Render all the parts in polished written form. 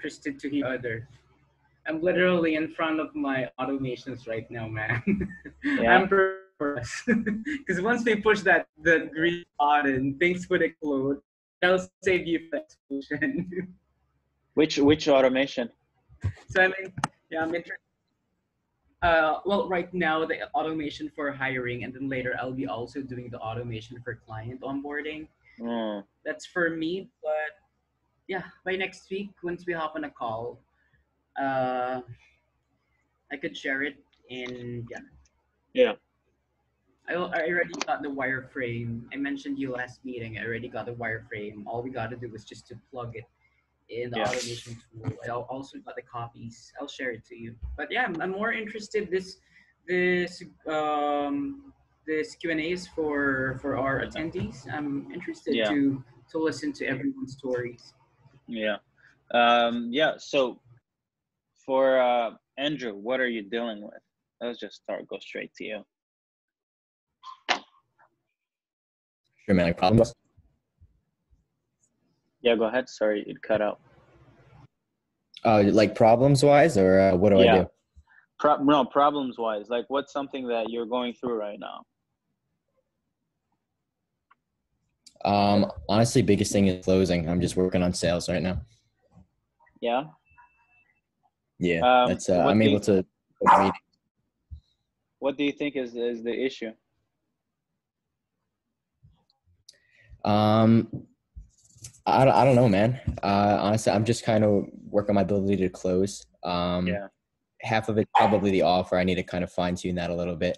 interested to hear other. I'm literally in front of my automations right now, man. Yeah. I'm prepared for us because once we push that green button, things would explode. I'll save you from the explosion. Which automation? So I mean, yeah, I'm interested. Well, right now the automation for hiring, and then later I'll be also doing the automation for client onboarding. Mm, That's for me, but yeah, by next week once we hop on a call, uh, I could share it. And yeah, yeah. I already got the wireframe. I mentioned you last meeting. I already got the wireframe. All we got to do is just to plug it in the Yeah. automation tool. I also got the copies. I'll share it to you. But yeah, I'm more interested this this Q and A's for our attendees. I'm interested Yeah. to listen to everyone's stories. Yeah. Yeah. So for Andrew, what are you dealing with? Let's just go straight to you. Sure, man. Like problems? Yeah, go ahead. Sorry, it cut out. Like problems wise, or what do I Yeah. do? No, problems wise, like what's something that you're going through right now? Honestly, biggest thing is closing. I'm just working on sales right now. Yeah. Yeah, that's what I'm do able you, to. what do you think is the issue? I don't know, man. Honestly, I'm just kind of working on my ability to close. Yeah. Half of it probably the offer. I need to kind of fine tune that a little bit.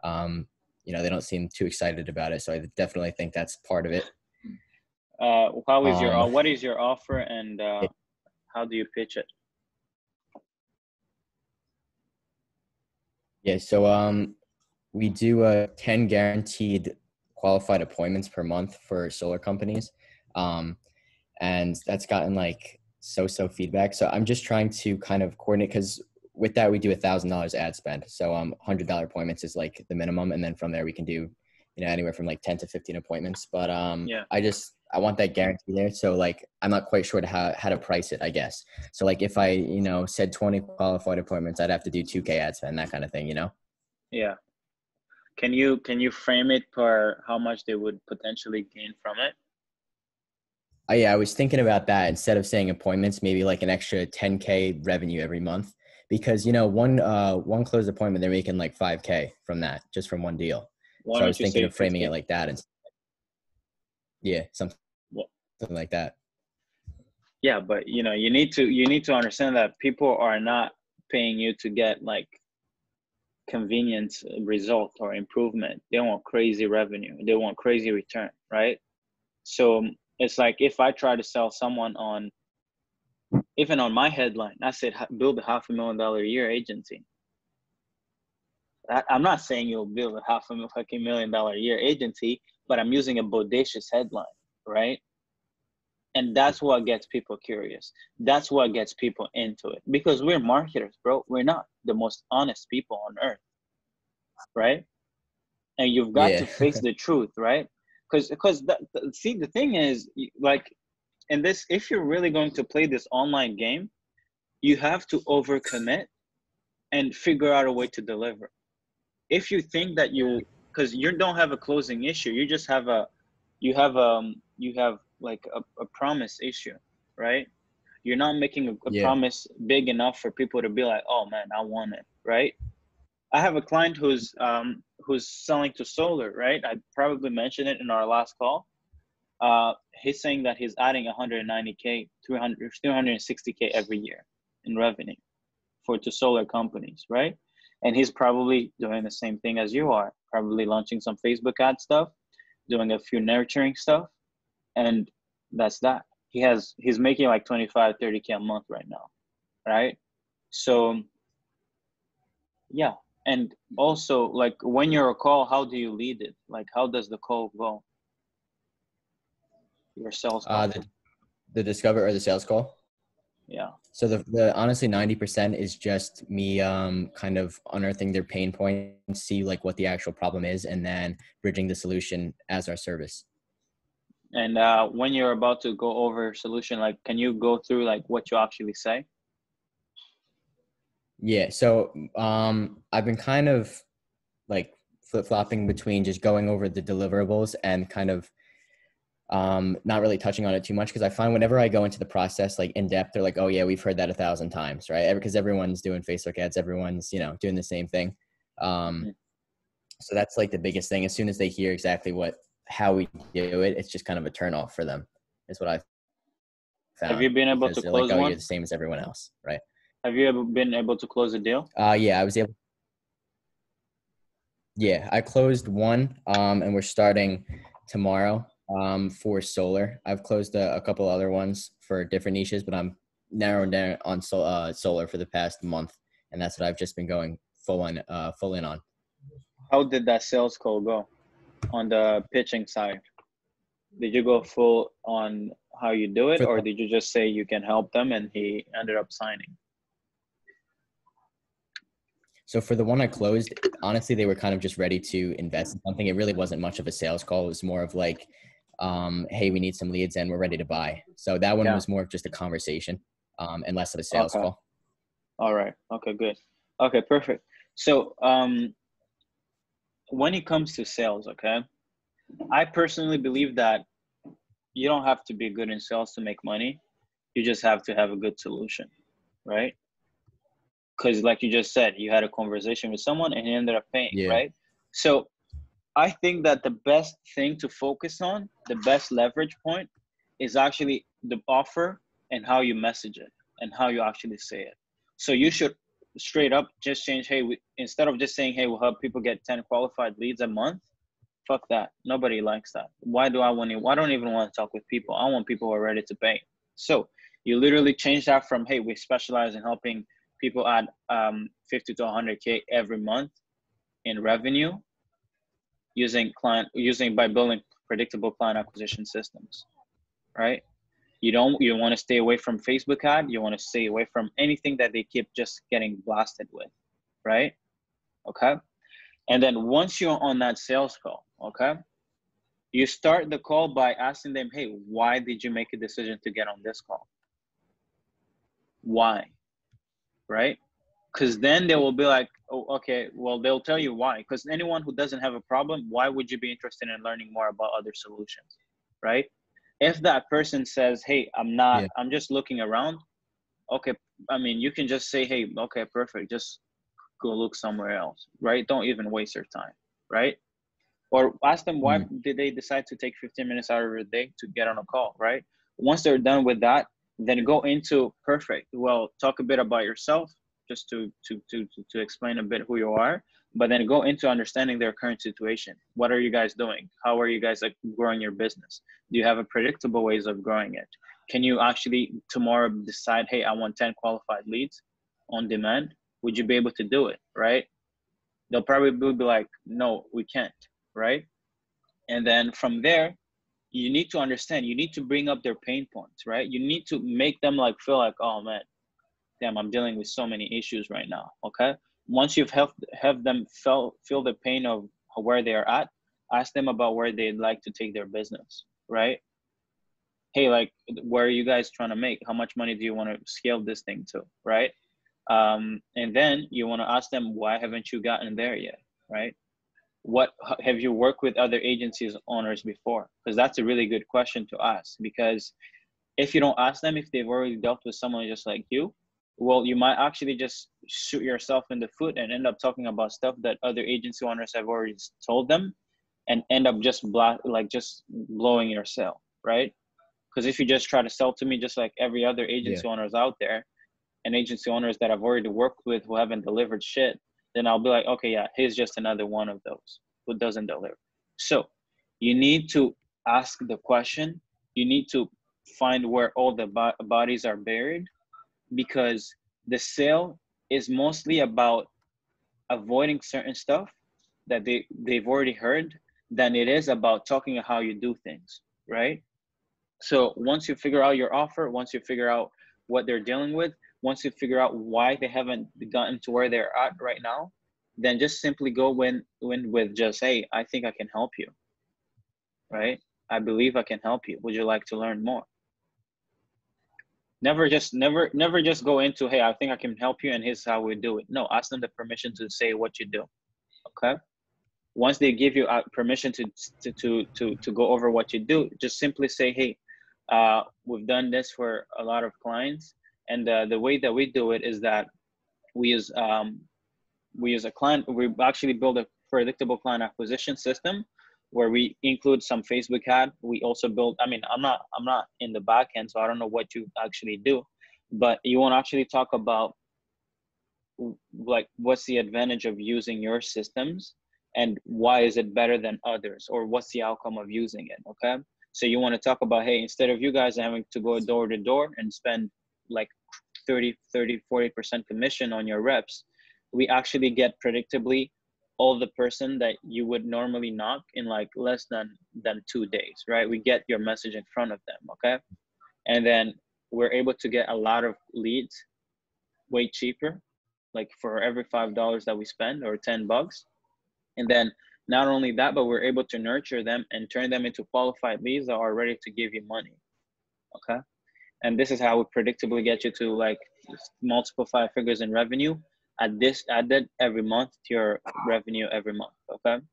They don't seem too excited about it, so I definitely think that's part of it. How is your what is your offer, and how do you pitch it? Yeah, so we do 10 guaranteed qualified appointments per month for solar companies. And that's gotten like so feedback. So I'm just trying to kind of coordinate, because with that we do $1,000 ad spend. So $100 appointments is like the minimum, and then from there we can do anywhere from like 10 to 15 appointments. But Yeah. I want that guarantee there. So like I'm not quite sure how to price it, I guess. So like if I said 20 qualified appointments, I'd have to do 2K ad spend, that kind of thing. Yeah. Can you frame it per how much they would potentially gain from it? Yeah, I was thinking about that. Instead of saying appointments, maybe like an extra 10K revenue every month, because one closed appointment, they're making like 5K from that, just from one deal. Why So I don't was you thinking say of framing 50? it like that, and yeah, something Well, like that. yeah, but you need to understand that people are not paying you to get like convenience result or improvement. They want crazy revenue. They want crazy return, right? So it's like if I try to sell someone on, even on my headline, I said build a $500,000 a year agency. I'm not saying you'll build a $500,000 a year agency, but I'm using a bodacious headline, right? And that's what gets people curious. That's what gets people into it, because we're marketers, bro. We're not the most honest people on earth, right? And you've got to Yeah. face the truth, right? Because see, the thing is, like, in this, if you're really going to play this online game, you have to overcommit and figure out a way to deliver. If you think that because you don't have a closing issue, you just have you have like a promise issue, right? You're not making a Yeah. promise big enough for people to be like, oh man, I want it, right? I have a client who's selling to solar, right? I probably mentioned it in our last call. He's saying that he's adding 190K, 360K every year in revenue to solar companies, right? And he's probably doing the same thing as you are, probably launching some Facebook ad stuff, doing a few nurturing stuff, and that's that. He's making like 25, 30K a month right now, right? So yeah. And also, like, when you're a call, how do you lead it? Like, how does the call go? Your sales call. The discover or the sales call. Yeah. So the honestly 90% is just me kind of unearthing their pain points, see like what the actual problem is, and then bridging the solution as our service. And when you're about to go over a solution, like, can you go through like what you actually say? Yeah. So I've been kind of like flip-flopping between just going over the deliverables and kind of not really touching on it too much, because I find whenever I go into the process like in depth, they're like, oh yeah, we've heard that 1,000 times, right? Because everyone's doing Facebook ads, everyone's, you know, doing the same thing. So that's like the biggest thing. As soon as they hear exactly how we do it, it's just kind of a turn off for them, is what I've found. Have you been able to they're close like, oh, one? you're the same as everyone else, right? Have you ever been able to close a deal? Yeah, I was able. Yeah, I closed one, and we're starting tomorrow for solar. I've closed a couple other ones for different niches, but I'm narrowing down on solar for the past month, and that's what I've just been going full in on. How did that sales call go on the pitching side? Did you go full on how you do it, or did you just say you can help them and he ended up signing? So for the one I closed, honestly, they were kind of just ready to invest in something. It really wasn't much of a sales call. It was more of like, hey, we need some leads and we're ready to buy. So that one was more of just a conversation and less of a sales call. All right. Okay, good. Okay, perfect. So when it comes to sales, okay, I personally believe that you don't have to be good in sales to make money. You just have to have a good solution, right? Because like you just said, you had a conversation with someone and he ended up paying, right? So I think that the best thing to focus on, the best leverage point, is actually the offer and how you message it and how you actually say it. So you should straight up just change, hey, instead of just saying, hey, we'll help people get 10 qualified leads a month. Fuck that. Nobody likes that. I don't even want to talk with people. I want people who are ready to pay. So you literally change that from, hey, we specialize in helping people add 50 to 100K every month in revenue by building predictable client acquisition systems, right? You want to stay away from Facebook ad. You want to stay away from anything that they keep just getting blasted with, right? Okay. And then once you're on that sales call, okay, you start the call by asking them, hey, why did you make a decision to get on this call? Why? Right? Because then they will be like, oh, okay, well, they'll tell you why. Because anyone who doesn't have a problem, why would you be interested in learning more about other solutions, right? If that person says, hey, I'm just looking around, okay, I mean, you can just say, hey, okay, perfect, just go look somewhere else, right? Don't even waste your time, right? Or ask them, why did they decide to take 15 minutes out of their day to get on a call, right? Once they're done with that, then go into perfect. Well, talk a bit about yourself, just to explain a bit who you are, but then go into understanding their current situation. What are you guys doing? How are you guys like growing your business? Do you have a predictable ways of growing it? Can you actually tomorrow decide, hey, I want 10 qualified leads on demand? Would you be able to do it, right? They'll probably be like, no, we can't, right? And then from there, you need to understand, you need to bring up their pain points, right? You need to make them like feel like, oh man, damn, I'm dealing with so many issues right now, okay? Once you've have them feel the pain of where they are at, ask them about where they'd like to take their business, right? Hey, like, where are you guys trying to make? How much money do you want to scale this thing to, right? And then you want to ask them, why haven't you gotten there yet, right? What have you worked with other agencies owners before? Because that's a really good question to ask, because if you don't ask them if they've already dealt with someone just like you, well, you might actually just shoot yourself in the foot and end up talking about stuff that other agency owners have already told them and end up just blowing your sale, right? Because if you just try to sell to me just like every other agency owners out there and agency owners that I've already worked with who haven't delivered shit, then I'll be like, okay, yeah, he's just another one of those who doesn't deliver. So you need to ask the question. You need to find where all the bodies are buried, because the sale is mostly about avoiding certain stuff that they've already heard than it is about talking about how you do things, right? So once you figure out your offer, once you figure out what they're dealing with, once you figure out why they haven't gotten to where they're at right now, then just simply go in with just, hey, I think I can help you, right? I believe I can help you. Would you like to learn more? Never just go into, hey, I think I can help you and here's how we do it. No, ask them the permission to say what you do. Okay. Once they give you permission to go over what you do, just simply say, hey, we've done this for a lot of clients, and the way that we do it is that we use a client. We actually build a predictable client acquisition system where we include some Facebook ad. We also build. I mean, I'm not in the back end, so I don't know what you actually do, but you want to actually talk about like what's the advantage of using your systems and why is it better than others, or what's the outcome of using it. Okay, so you want to talk about, hey, instead of you guys having to go door to door and spend like 40% commission on your reps, we actually get predictably all the person that you would normally knock in like less than 2 days, right? We get your message in front of them. Okay, and then we're able to get a lot of leads way cheaper, like for every $5 that we spend, or $10. And then not only that, but we're able to nurture them and turn them into qualified leads that are ready to give you money. Okay. And this is how we predictably get you to like multiple 5 figures in revenue added every month to your revenue every month. Okay.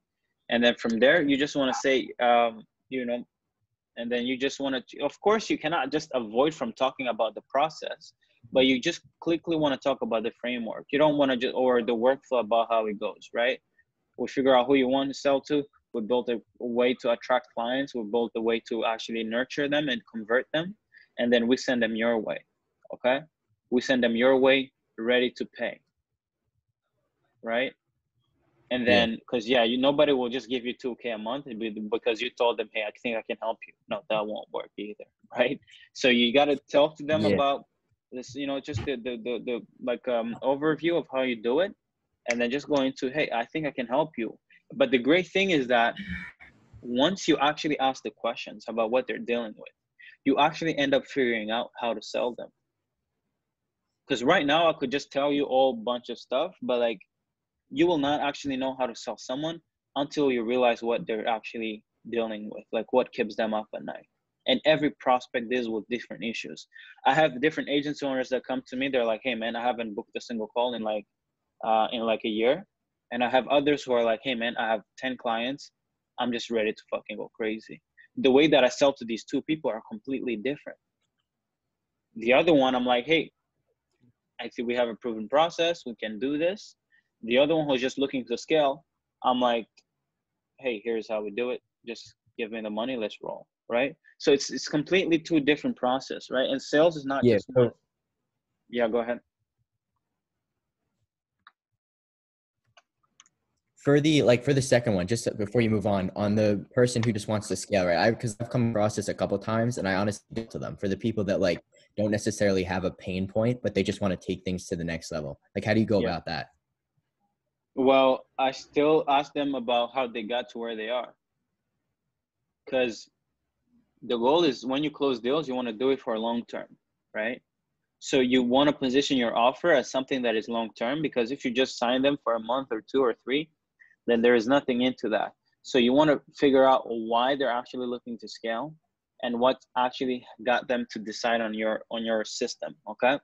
And then from there, you just want to say, and then you just want to, of course, you cannot just avoid from talking about the process, but you just quickly want to talk about the framework. You don't want to just, or the workflow about how it goes, right? We figure out who you want to sell to. We built a way to attract clients. We built a way to actually nurture them and convert them. And then we send them your way, okay? We send them your way, ready to pay, right? And then, because nobody will just give you $2,000 a month because you told them, hey, I think I can help you. No, that won't work either, right? So you got to talk to them about this, just the overview of how you do it, and then just go into, hey, I think I can help you. But the great thing is that once you actually ask the questions about what they're dealing with, you actually end up figuring out how to sell them. Because right now I could just tell you all bunch of stuff, but like, you will not actually know how to sell someone until you realize what they're actually dealing with, like what keeps them up at night. And every prospect deals with different issues. I have different agency owners that come to me. They're like, hey man, I haven't booked a single call in like a year. And I have others who are like, hey man, I have 10 clients. I'm just ready to fucking go crazy. The way that I sell to these two people are completely different. The other one, I'm like, hey, I see we have a proven process. We can do this. The other one who's just looking to scale, I'm like, hey, here's how we do it. Just give me the money. Let's roll. Right. So it's completely two different process. Right. And sales is not just one. Yeah, go ahead. For the second one, just before you move on the person who just wants to scale, right? Because I've come across this a couple of times, and I honestly get to them. For the people that like don't necessarily have a pain point, but they just want to take things to the next level. Like, how do you go about that? Well, I still ask them about how they got to where they are. Because the goal is when you close deals, you want to do it for long term, right? So you want to position your offer as something that is long term, because if you just sign them for a month or 2 or 3, then there is nothing into that. So you want to figure out why they're actually looking to scale and what actually got them to decide on your system, okay?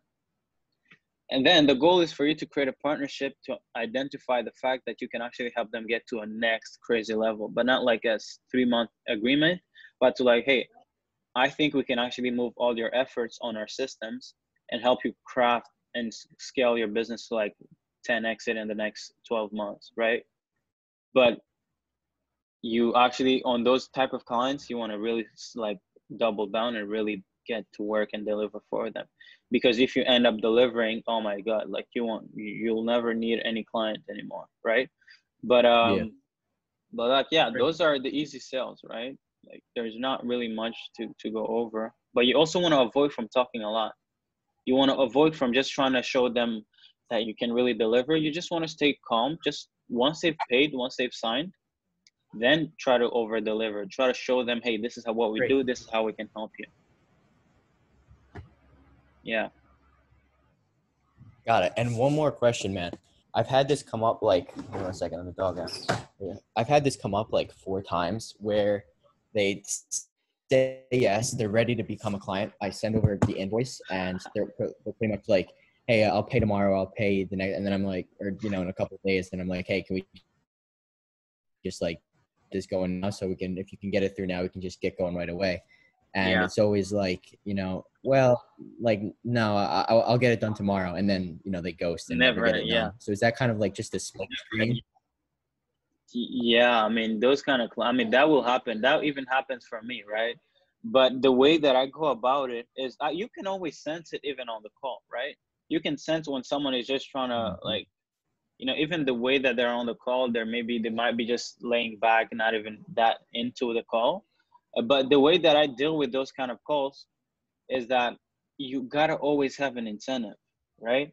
And then the goal is for you to create a partnership to identify the fact that you can actually help them get to a next crazy level, but not like a 3-month agreement, but to like, hey, I think we can actually move all your efforts on our systems and help you craft and scale your business to like 10x it in the next 12 months, right? But you actually, on those type of clients, you want to really like double down and really get to work and deliver for them. Because if you end up delivering, oh my God, like you'll never need any client anymore, right? But but like, those are the easy sales, right? Like there's not really much to go over. But you also want to avoid from talking a lot. You want to avoid from just trying to show them that you can really deliver. You just want to stay calm. Just once they've paid, once they've signed, then try to over deliver. Try to show them, hey, this is what we do. This is how we can help you. Yeah. Got it. And one more question, man. I've had this come up like, hold on a second, I'm the dog out. Yeah. I've had this come up like 4 times where they say yes, they're ready to become a client. I send over the invoice, and they're pretty much like, hey, I'll pay tomorrow, I'll pay the next, and then I'm like, or in a couple of days, then I'm like, hey, can we just like just going now, so we can, if you can get it through now, we can just get going right away. And Yeah. it's always like, well, like, no, I'll get it done tomorrow, and then they ghost and never get it Yeah. done. So is that kind of like just a smoke screen? Yeah, I mean, those kind of, I mean, that will happen. That even happens for me, right? But the way that I go about it is, you can always sense it even on the call, right? You can sense when someone is just trying to like, even the way that they're on the call, they might be just laying back, not even that into the call. But the way that I deal with those kind of calls is that you gotta always have an incentive, right?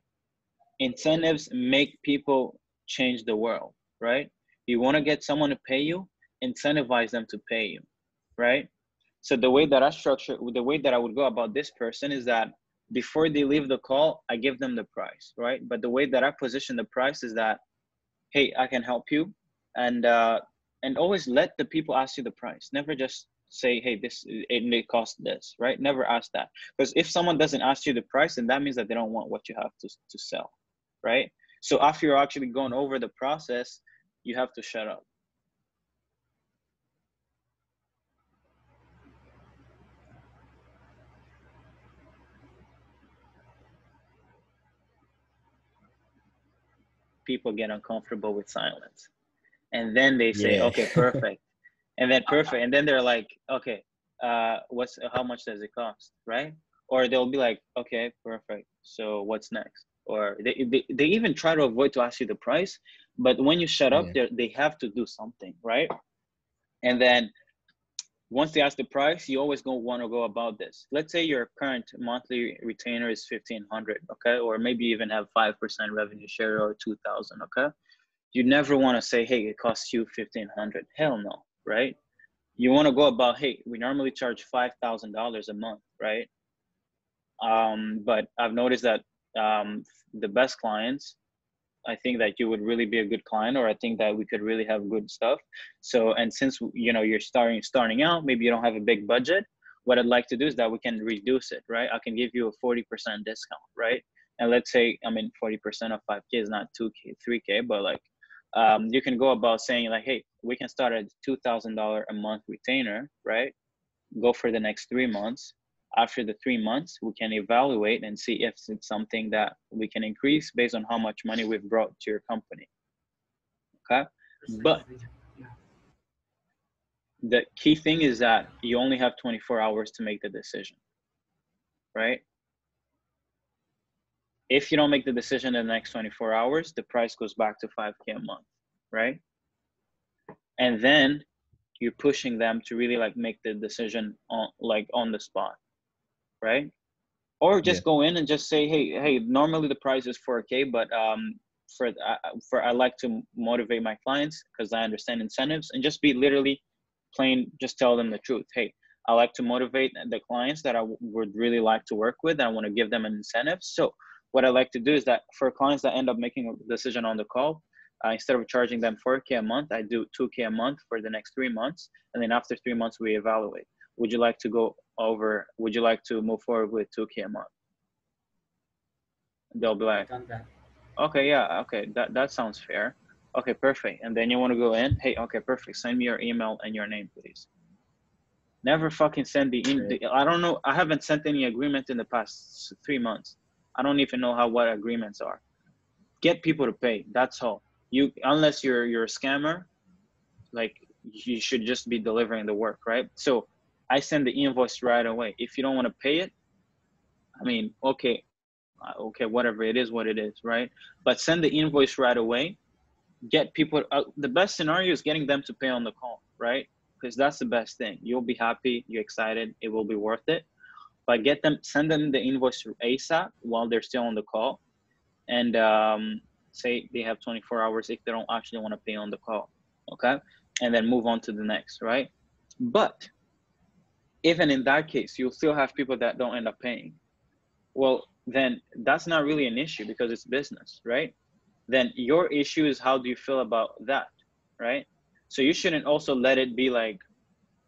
Incentives make people change the world, right? You want to get someone to pay you, incentivize them to pay you, right? So the way that I would go about this person is that before they leave the call, I give them the price, right? But the way that I position the price is that, hey, I can help you, and always let the people ask you the price. Never just say, hey, it may cost this, right? Never ask that, because if someone doesn't ask you the price, then that means that they don't want what you have to sell, right? So after you're actually going over the process, you have to shut up. People get uncomfortable with silence, and then they say, Yeah. okay, perfect. And then perfect. And then they're like, okay, how much does it cost, right? Or they'll be like, okay, perfect. So what's next? Or they even try to avoid to ask you the price, but when you shut up, Yeah. they have to do something, right? And then once they ask the price, you always want to go about this. Let's say your current monthly retainer is 1,500, okay? Or maybe even have 5% revenue share or 2,000, okay? You never want to say, hey, it costs you 1,500. Hell no, right? You want to go about, hey, we normally charge $5,000 a month, right? But I've noticed that the best clients, I think that you would really be a good client, or I think that we could really have good stuff. So, and since you're starting out, maybe you don't have a big budget. What I'd like to do is that we can reduce it, right? I can give you a 40% discount, right? And let's say, 40% of 5K is not 2K, 3K, but like, you can go about saying like, hey, we can start at $2,000 a month retainer, right? Go for the next 3 months. After the 3 months, we can evaluate and see if it's something that we can increase based on how much money we've brought to your company. Okay. But the key thing is that you only have 24 hours to make the decision, right? If you don't make the decision in the next 24 hours, the price goes back to 5K a month, right? And then you're pushing them to really like make the decision on the spot, right? Or just go in and just say, hey, normally the price is 4K, but I like to motivate my clients because I understand incentives, and just be literally plain, just tell them the truth. Hey, I like to motivate the clients that I would really like to work with, and I want to give them an incentive. So what I like to do is that for clients that end up making a decision on the call, instead of charging them 4K a month, I do 2K a month for the next 3 months. And then after 3 months, we evaluate. Would you like to move forward with 2K a month? They'll be like, okay, yeah, okay, that sounds fair. Okay, perfect. And then you want to go in, hey, okay, perfect. Send me your email and your name, please. Never fucking send the email. I don't know. I haven't sent any agreement in the past 3 months. I don't even know what agreements are. Get people to pay. That's all. Unless you're a scammer, like, you should just be delivering the work, right? So I send the invoice right away. If you don't want to pay it, okay, whatever, it is what it is, right? But send the invoice right away. Get people, the best scenario is getting them to pay on the call, right? Because that's the best thing. You'll be happy, you're excited, it will be worth it. But send them the invoice ASAP while they're still on the call, and say they have 24 hours if they don't actually want to pay on the call, okay? And then move on to the next, right? But even in that case, you'll still have people that don't end up paying. Well, then that's not really an issue because it's business, right? Then your issue is how do you feel about that, right? So you shouldn't also let it be like,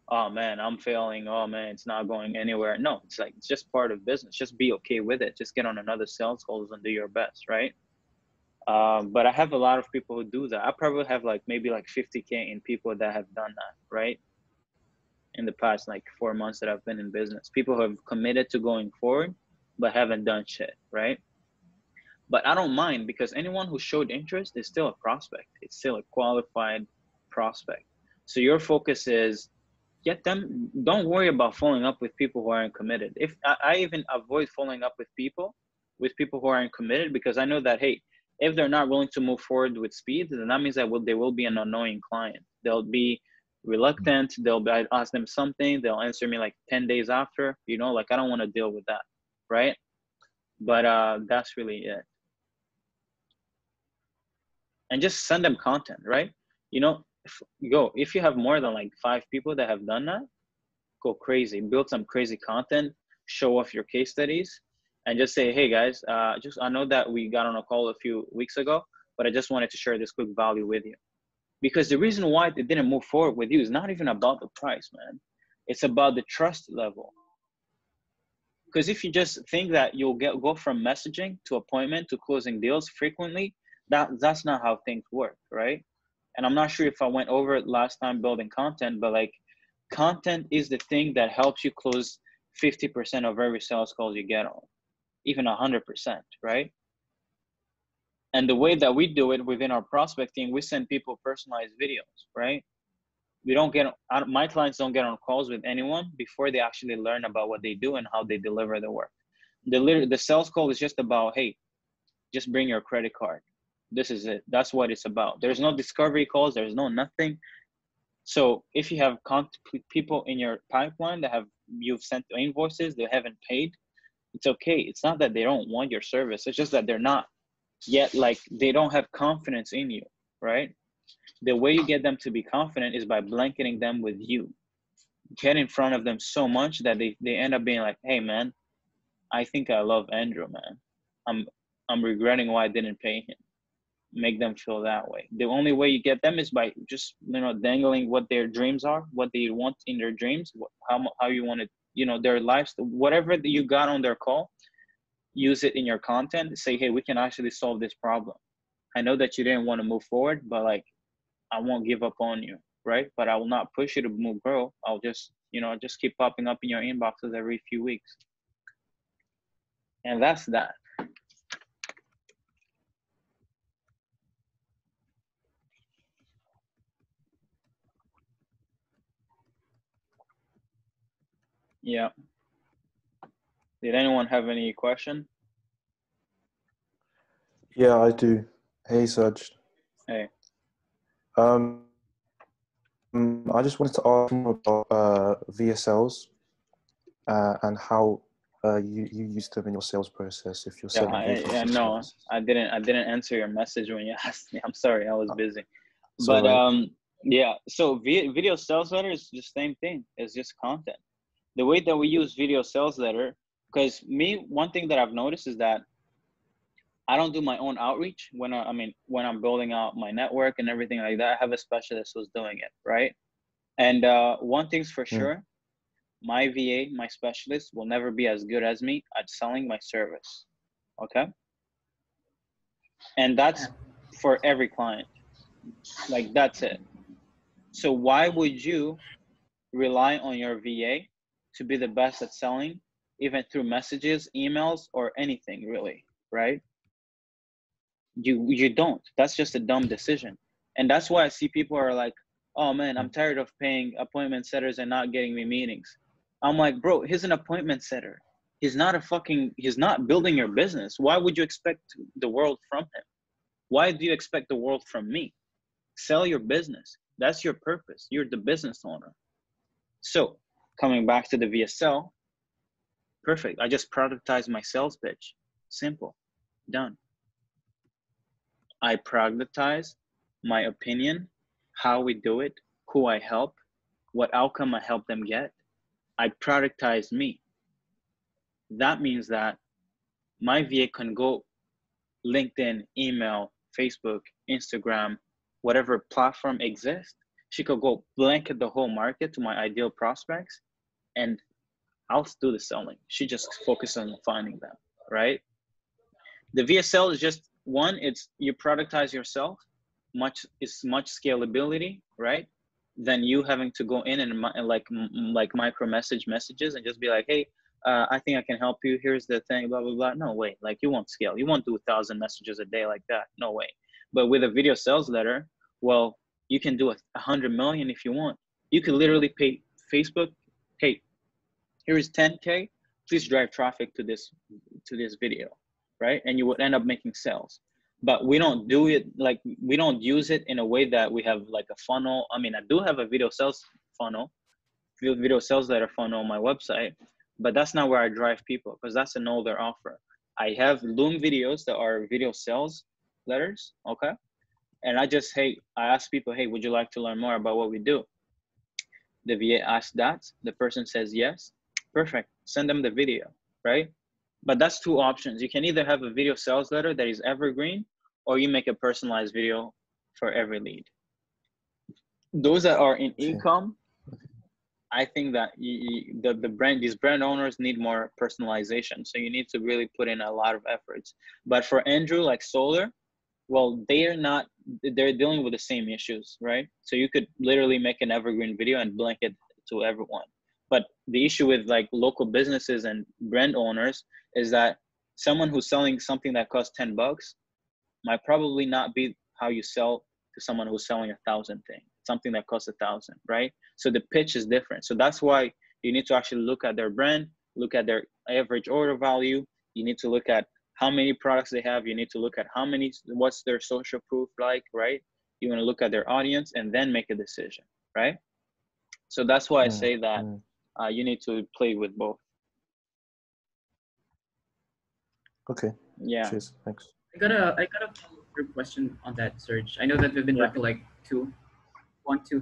oh man, I'm failing. Oh man, it's not going anywhere. No, it's like, it's just part of business. Just be okay with it. Just get on another sales calls and do your best, right? But I have a lot of people who do that. I probably have like maybe like 50K in people that have done that, right? In the past like 4 months that I've been in business, people who have committed to going forward, but haven't done shit, right? But I don't mind, because anyone who showed interest is still a prospect. It's still a qualified prospect. So your focus is get them. Don't worry about following up with people who aren't committed. If I even avoid following up with people who aren't committed, because I know that, hey, if they're not willing to move forward with speed, then that means that they will be an annoying client. They'll be reluctant. I ask them something, they'll answer me like 10 days after, like I don't want to deal with that, right? But that's really it. And just send them content, right? If you have more than like 5 people that have done that, go crazy, build some crazy content, show off your case studies, and just say, hey guys, I know that we got on a call a few weeks ago, but I just wanted to share this quick value with you. Because the reason why they didn't move forward with you is not even about the price, man. It's about the trust level. Because if you just think that you'll go from messaging to appointment to closing deals frequently, that's not how things work, right? And I'm not sure if I went over it last time building content, but like, content is the thing that helps you close 50% of every sales call you get on, even 100%, right? And the way that we do it within our prospecting, we send people personalized videos, right? My clients don't get on calls with anyone before they actually learn about what they do and how they deliver the work. The sales call is just about, hey, just bring your credit card. This is it. That's what it's about. There's no discovery calls. There's no nothing. So if you have people in your pipeline that you've sent invoices, they haven't paid, it's okay. It's not that they don't want your service. It's just that they're not yet, like, they don't have confidence in you, right? The way you get them to be confident is by blanketing them with you. Get in front of them so much that they end up being like, hey man, I think I love Andrew, man. I'm regretting why I didn't pay him. Make them feel that way. The only way you get them is by just, dangling what their dreams are, what they want in their dreams, how you want it, their lives, whatever that you got on their call, use it in your content. Say, hey, we can actually solve this problem. I know that you didn't want to move forward, but like, I won't give up on you, right? But I will not push you to move, bro. I'll just, just keep popping up in your inboxes every few weeks. And that's that. Yeah. Did anyone have any question? Yeah, I do. Hey, Serge. Hey. I just wanted to ask more about VSLs and how you use them in your sales process. If you're selling, no, I didn't answer your message when you asked me. I'm sorry, I was busy. But yeah. So video sales letter is the same thing. It's just content. The way that we use video sales letter, because one thing that I've noticed is that I don't do my own outreach when I'm building out my network and everything like that. I have a specialist who's doing it, right? And one thing's for sure, my VA, my specialist, will never be as good as me at selling my service. Okay? And that's for every client. Like, that's it. So why would you rely on your VA to be the best at selling, even through messages, emails, or anything really, right? You don't. That's just a dumb decision. And that's why I see people are like, oh man, I'm tired of paying appointment setters and not getting me meetings. I'm like, bro, he's an appointment setter. He's not building your business. Why would you expect the world from him? Why do you expect the world from me? Sell your business. That's your purpose. You're the business owner. So coming back to the VSL, perfect. I just productize my sales pitch. Simple. Done. I productize my opinion, how we do it, who I help, what outcome I help them get. I productize me. That means that my VA can go LinkedIn, email, Facebook, Instagram, whatever platform exists. she could go blanket the whole market to my ideal prospects, and I'll do the selling. She just focus on finding them, right? The VSL is just one, it's you productize yourself, it's much scalability, right? Than you having to go in and like micro messages and just be like, hey, I think I can help you. Here's the thing, blah, blah, blah. No way. Like, you won't scale. You won't do 1,000 messages a day like that. No way. But with a video sales letter, well, you can do 100 million if you want. You could literally pay Facebook, hey, here is 10K. Please drive traffic to this video, right? And you would end up making sales. But we don't do it, like, we don't use it in a way that we have like a funnel. I mean, I do have a video sales funnel, video sales letter funnel on my website, but that's not where I drive people, because that's an older offer. I have Loom videos that are video sales letters, okay? And I ask people, hey, would you like to learn more about what we do? The VA asks that, the person says yes, perfect, send them the video, right? But that's two options. You can either have a video sales letter that is evergreen, or you make a personalized video for every lead. Those that are in e-com, I think that these brand owners need more personalization. So you need to really put in a lot of efforts. But for Andrew, like solar, well, they're dealing with the same issues, right? So you could literally make an evergreen video and blanket to everyone. But the issue with like local businesses and brand owners is that someone who's selling something that costs $10 might probably not be how you sell to someone who's selling 1,000 things, something that costs 1,000, right? So the pitch is different. So that's why you need to actually look at their brand, look at their average order value. You need to look at how many products they have. You need to look at what's their social proof like, right? You want to look at their audience and then make a decision, right? So that's why I say that you need to play with both. Okay. Yeah. Cheers. Thanks. I got a follow-up question on that, Serge. I know that we've been working like 2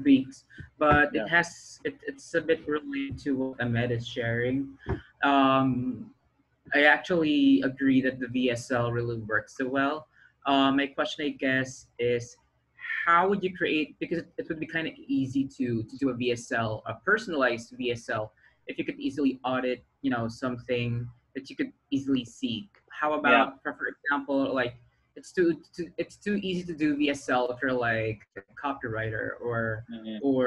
weeks, but it's a bit related to what Ahmed is sharing. I actually agree that the VSL really works so well. My question, I guess, is how would you create, because it would be kind of easy to do a VSL, a personalized VSL, if you could easily audit, something that you could easily see. How about, for example, like it's too easy to do VSL if you're like a copywriter or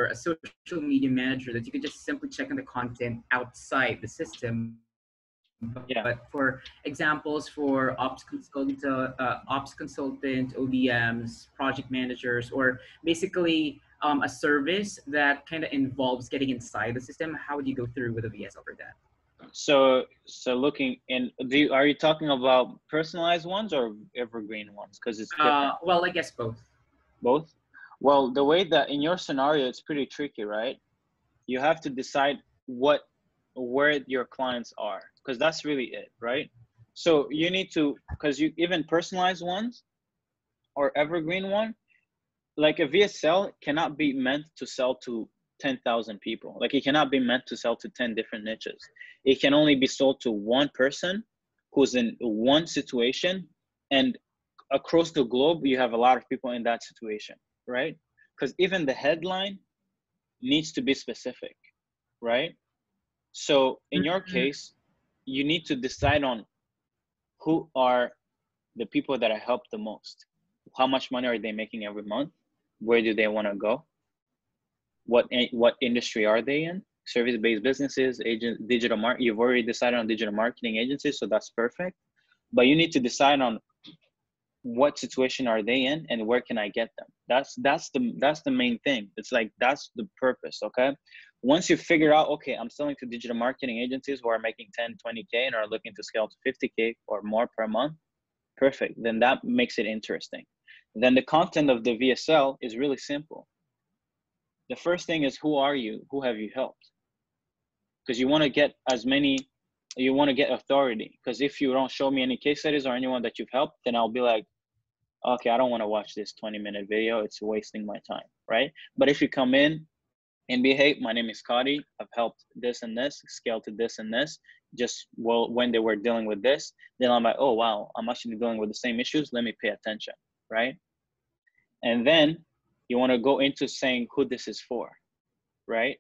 a social media manager, that you could just simply check on the content outside the system. But for examples for ops consultant, OBMs, project managers, or basically a service that kind of involves getting inside the system, how would you go through with a VSL for that? So looking in, are you talking about personalized ones or evergreen ones? Because it's different. Well, I guess both. Both? Well, the way that in your scenario, it's pretty tricky, right? You have to decide where your clients are, because that's really it, right? So you need to, because you even personalized ones or evergreen one, like a VSL cannot be meant to sell to 10,000 people. Like, it cannot be meant to sell to 10 different niches. It can only be sold to one person who's in one situation, and across the globe, you have a lot of people in that situation, right? Because even the headline needs to be specific, right? So in your case, you need to decide on who are the people that I help the most. How much money are they making every month? Where do they want to go? What industry are they in? Service-based businesses, digital marketing. You've already decided on digital marketing agencies, so that's perfect. But you need to decide on what situation are they in and where can I get them? That's the main thing. It's like, that's the purpose, okay? Once you figure out, okay, I'm selling to digital marketing agencies who are making 10, 20K and are looking to scale to 50K or more per month, perfect. Then that makes it interesting. Then the content of the VSL is really simple. The first thing is, who are you? Who have you helped? Because you want to get you want to get authority. Because if you don't show me any case studies or anyone that you've helped, then I'll be like, okay, I don't want to watch this 20-minute video. It's wasting my time, right? But if you come in and be, hey, my name is Scotty. I've helped this and this, scale to this and this, when they were dealing with this, then I'm like, oh, wow, I'm actually dealing with the same issues. Let me pay attention, right? And then You want to go into saying who this is for, right?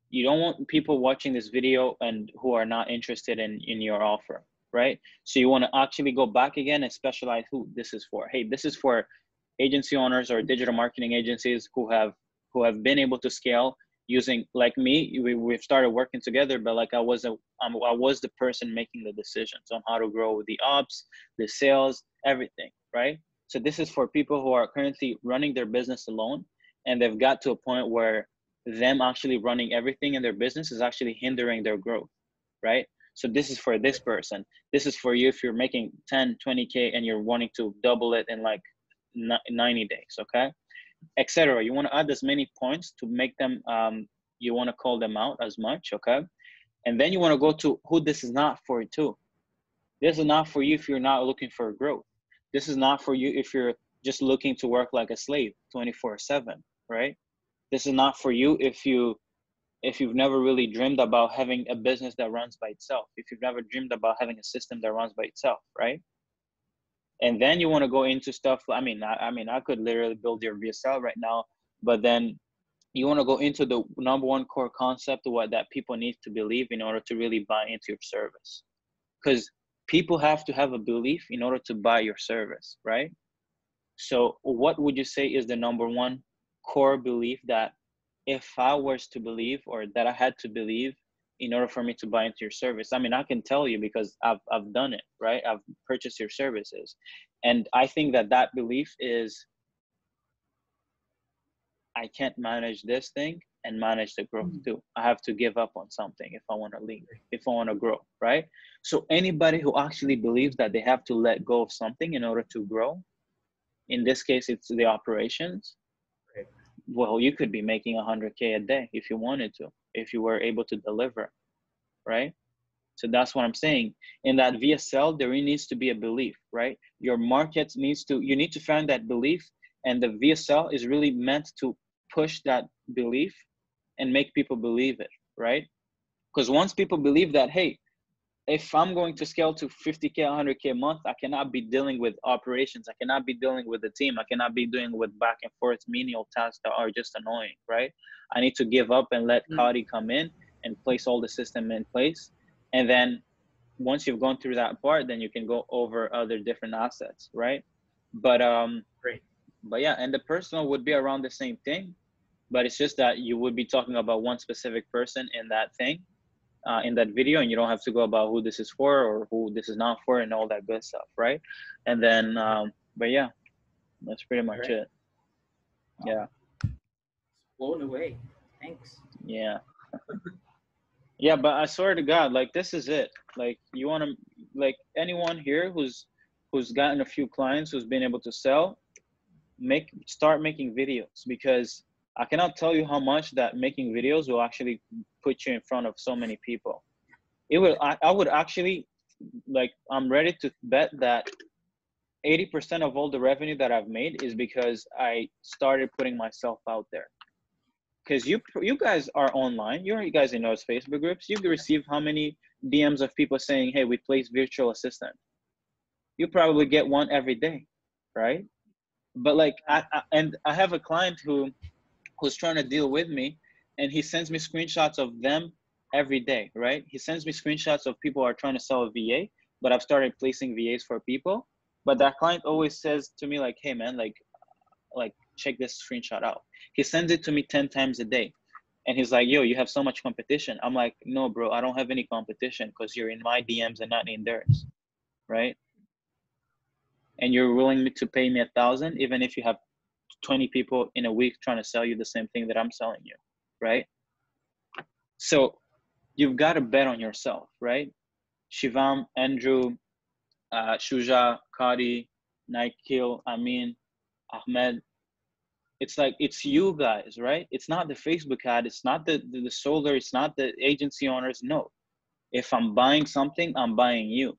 You don't want people watching this video and who are not interested in your offer, right? So you want to actually go back again and specialize who this is for. Hey, this is for agency owners or digital marketing agencies who have been able to scale using, like me, we've started working together, but like I was the person making the decisions on how to grow the ops, the sales, everything, right? So this is for people who are currently running their business alone, and they've got to a point where them actually running everything in their business is actually hindering their growth, right? So this is for this person. This is for you if you're making 10, 20K and you're wanting to double it in like 90 days, okay? Etc. You want to add as many points to make them, you want to call them out as much, okay? And then you want to go to who this is not for too. This is not for you if you're not looking for growth. This is not for you if you're just looking to work like a slave 24/7, right? This is not for you if you've never really dreamed about having a business that runs by itself, if you've never dreamed about having a system that runs by itself, right? And then you want to go into stuff. I mean, I could literally build your VSL right now, but then you want to go into the number one core concept of what that people need to believe in order to really buy into your service. Because people have to have a belief in order to buy your service, right? So what would you say is the number one core belief that if I was to believe, or that I had to believe in order for me to buy into your service? I mean, I can tell you because I've done it, right? I've purchased your services. And I think that belief is, I can't manage this thing and manage the growth too. I have to give up on something if I want to leave, if I want to grow, right? So anybody who actually believes that they have to let go of something in order to grow, in this case, it's the operations. Well, you could be making 100K a day if you wanted to, if you were able to deliver, right? So that's what I'm saying. In that VSL, there needs to be a belief, right? Your market you need to find that belief, and the VSL is really meant to push that belief and make people believe it, right? Because once people believe that, hey, if I'm going to scale to 50K, 100K a month, I cannot be dealing with operations. I cannot be dealing with the team. I cannot be doing with back and forth menial tasks that are just annoying, right? I need to give up and let Kadi come in and place all the system in place. And then once you've gone through that part, then you can go over other different assets, right? But but yeah, and the personal would be around the same thing, but it's just that you would be talking about one specific person in that thing. In that video, and you don't have to go about who this is for or who this is not for and all that good stuff, right? And then but yeah, that's pretty much it. Yeah, blown away. Thanks. Yeah. Yeah, but I swear to God, like, this is it. Like, you want to, like, anyone here who's gotten a few clients, who's been able to sell, start making videos, because I cannot tell you how much that making videos will actually put you in front of so many people. It will. I would actually, like, I'm ready to bet that 80% of all the revenue that I've made is because I started putting myself out there. Because you guys are online. You guys in those Facebook groups. You receive how many DMs of people saying, "Hey, we place virtual assistant." You probably get one every day, right? But like, I have a client who's trying to deal with me, and he sends me screenshots of them every day, right? He sends me screenshots of people who are trying to sell a VA, but I've started placing VAs for people. But that client always says to me, like, hey man, like check this screenshot out. He sends it to me 10 times a day. And he's like, yo, you have so much competition. I'm like, no, bro, I don't have any competition, because you're in my DMs and not in theirs, right? And you're willing to pay me 1,000, even if you have 20 people in a week trying to sell you the same thing that I'm selling you, right? So you've got to bet on yourself, right? Shivam, Andrew, Shuja, Kadi, Nikhil, Amin, Ahmed. It's like, it's you guys, right? It's not the Facebook ad. It's not the solar. It's not the agency owners. No. If I'm buying something, I'm buying you.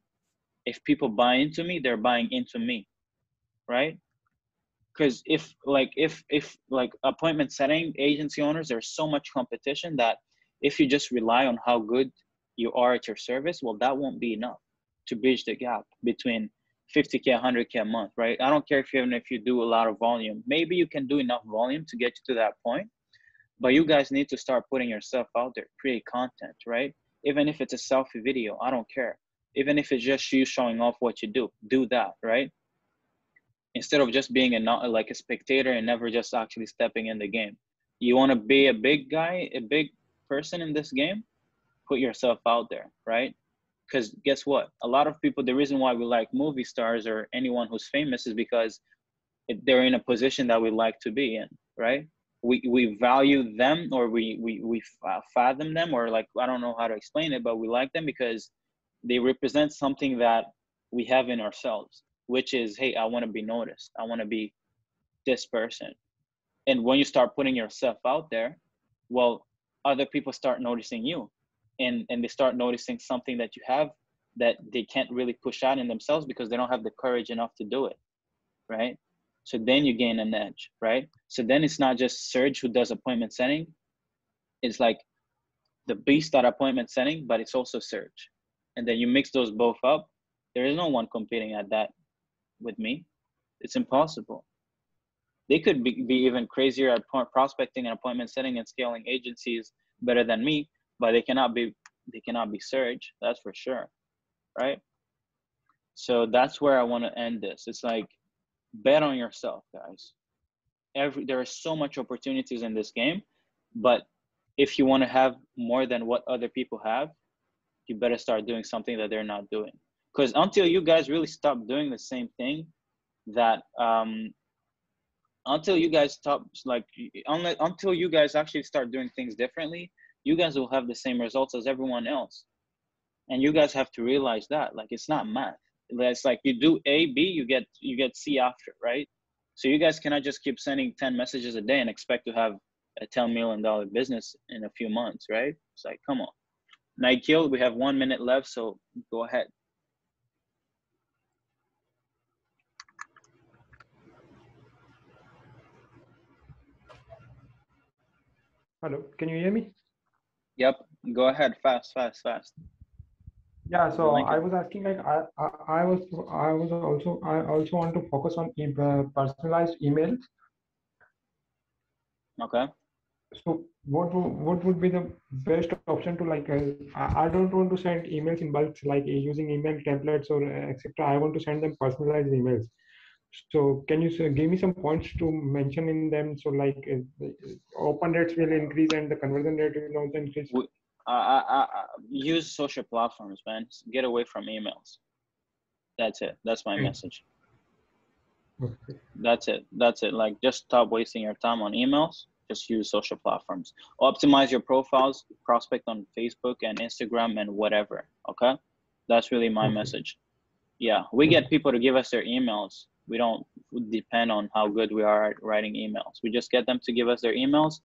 If people buy into me, they're buying into me, right? Because if appointment setting agency owners, there's so much competition that if you just rely on how good you are at your service, well, that won't be enough to bridge the gap between 50K, 100K a month, right? I don't care even if you do a lot of volume. Maybe you can do enough volume to get you to that point, but you guys need to start putting yourself out there, create content, right? Even if it's a selfie video, I don't care. Even if it's just you showing off what you do that, right? Instead of just being like a spectator and never just actually stepping in the game. You want to be a big guy, a big person in this game, put yourself out there, right? Because guess what? A lot of people, the reason why we like movie stars or anyone who's famous is because they're in a position that we like to be in, right? We value them, or we fathom them, or like, I don't know how to explain it, but we like them because they represent something that we have in ourselves, which is, hey, I want to be noticed. I want to be this person. And when you start putting yourself out there, well, other people start noticing you, and they start noticing something that you have that they can't really push out in themselves because they don't have the courage enough to do it, right? So then you gain an edge, right? So then it's not just Serge who does appointment setting. It's like the beast at appointment setting, but it's also Serge. And then you mix those both up. There is no one competing at that with me. It's impossible. They could be even crazier at prospecting and appointment setting and scaling agencies better than me, but they cannot be Serge, that's for sure, right? So that's where I want to end this. It's like, bet on yourself, guys. There are so much opportunities in this game, but if you want to have more than what other people have, you better start doing something that they're not doing. Because until you guys really stop doing the same thing, that until you guys until you guys actually start doing things differently, you guys will have the same results as everyone else. And you guys have to realize that, like, it's not math. It's like you do A, B, you get C after, right? So you guys cannot just keep sending 10 messages a day and expect to have a $10 million business in a few months, right? It's like, come on. Nikhil, we have 1 minute left, so go ahead. Hello, can you hear me? Yep, go ahead, fast. Yeah, so I was asking, like, I also want to focus on personalized emails. Okay. So what would be the best option to, like, I don't want to send emails in bulk, like using email templates or etc. I want to send them personalized emails. So can you give me some points to mention in them? So like open rates will increase and the conversion rate will also increase. Use social platforms, man. Get away from emails. That's it. That's my message. Okay. That's it. Like, just stop wasting your time on emails. Just use social platforms. Optimize your profiles, prospect on Facebook and Instagram and whatever. Okay, that's really my message. Yeah, we get people to give us their emails. We don't depend on how good we are at writing emails. We just get them to give us their emails,